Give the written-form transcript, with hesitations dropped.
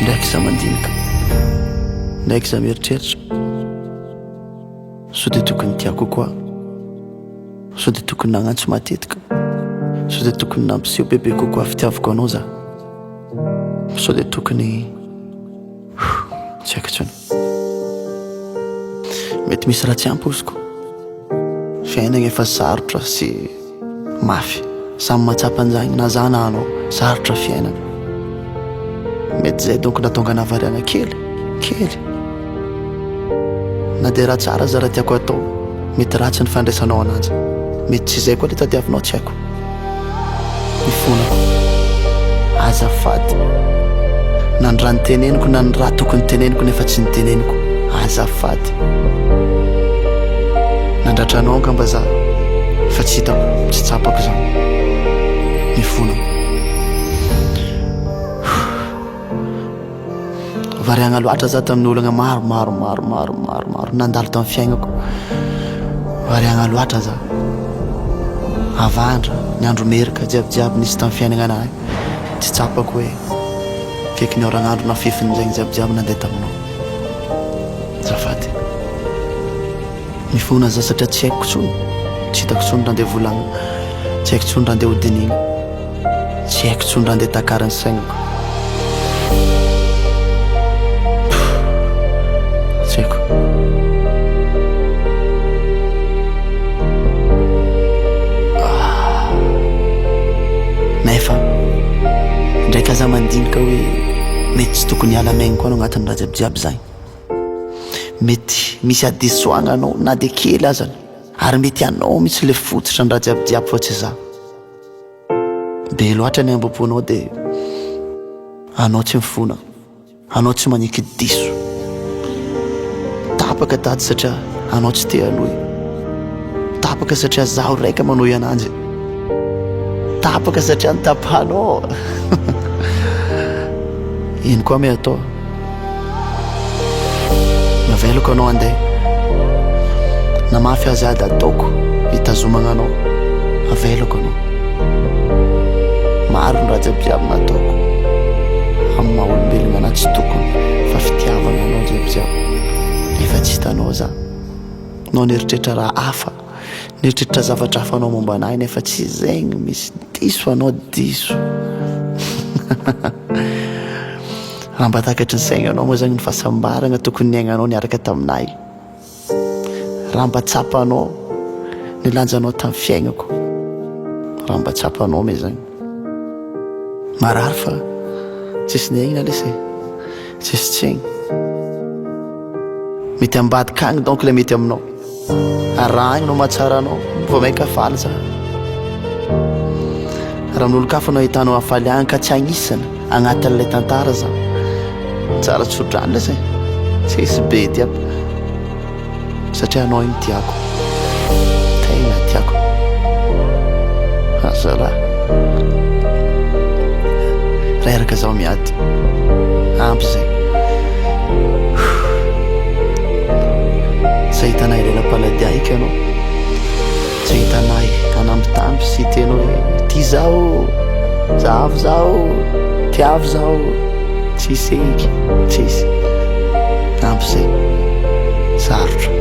ndraiky za mandinika, ndraiky za mieritreritra sao dia tokony tiako koa, sao dia tokony nagnantso matetika, sao dia tokony nampiseho bebe kokoa fitiavako anao za, sao dia tokony tsy haiko intsony. Mety misy raha tsy ampy fiainana efa sarotra sy mafy, samy mahatsapa an'izany na za na anao, sarotra fiainana. Mety zay donc natonga navariana kely na dia raha tsara za raha tiako atao, mety ratsy ny fandraisanao ananjy, mety tsy zay koa le tadiavinao, tsy haiko. Mifonako azafady na ny raha niteneniko na ny raha tokony teneniko nefa tsy niteneniko, azafady nandratranao angamba za fa tsy hitako, tsy tsapako zany. Mifonako variagna loatra za tamin'olagna maro nandalo tamin'ny fiainako, variagna loatra za, avandra ny andro merika jiabijiaby nisy tamin'ny fiainana anahy, tsy tsapako hoe kaiky ny oragn'andro na fifin'izay jiabijiaby nandeha taminao. Azafady mifona za satria tsy haiko tsony, tsy hitako tsony raha andeha volagna, tsy haiko tsony raha andeha hodinina, tsy haiko tsony raha andeha takarany saignako. Tsy haiko. Nefa ndraika za mandinika hoe mety tsy tokony hiala maigny koa anao agnatin'ny raha jiabijiaby zany, mety misy adesoagna anao na dia kely azany, ary mety anao mitsy le fototra ny raha jiabijiaby fa tsy za. Be loatra ny ambom-ponao dia anao tsy mifona, anao tsy maniky diso, tapaka tady satria anao tsy te hanohy, tapaka satria zaho raika manohy ananjy, tapaka satria nitapahanao. Ino koa me atao? Navelako anao andeha, na mafy azy ady ataoko hitazomagna anao, avelako anao. Maro ny raha jiabijiaby nataoko amin'ny maha olombelogna anahy tsy tokony, fa fitiavana anao jiabijiaby, efa tsy hitanao za. Nao nieritreritra raha hafa, nieritreritra zavatra hafa anao momba anahy nefa tsy zegny, misy diso anao, diso. Raha mba takatry ny saigna moa zany ny fahasambarana tokony niaignanao niaraka taminahy, raha mba tsapanao nilanjanao tamin'ny fiaignako, raha mba tsapanao me zany. Marary fa tsisy niaigna lesy, tsisy tsigny, mety ambadika agny donc le mety aminao, raha agny no mahatsara anao, vao maika faly za. Raha amin'olo-kafa anao hitanao afaly agny ka tsy agnisana agnatin'ilay tantara za, tsara tsodrany lesy, tsisy be diaby, satria anao igny tiako, tegna tiako. Azalahy reraka zaho miady, ampy zay. Tsy hitanay lela-paladia iky anao, tsy hitanay anambitamby sy tenao hoe ty zaho, zahavy zaho, tiavy zaho, tsisy eky, tsisy. Ampy zay, sarotra.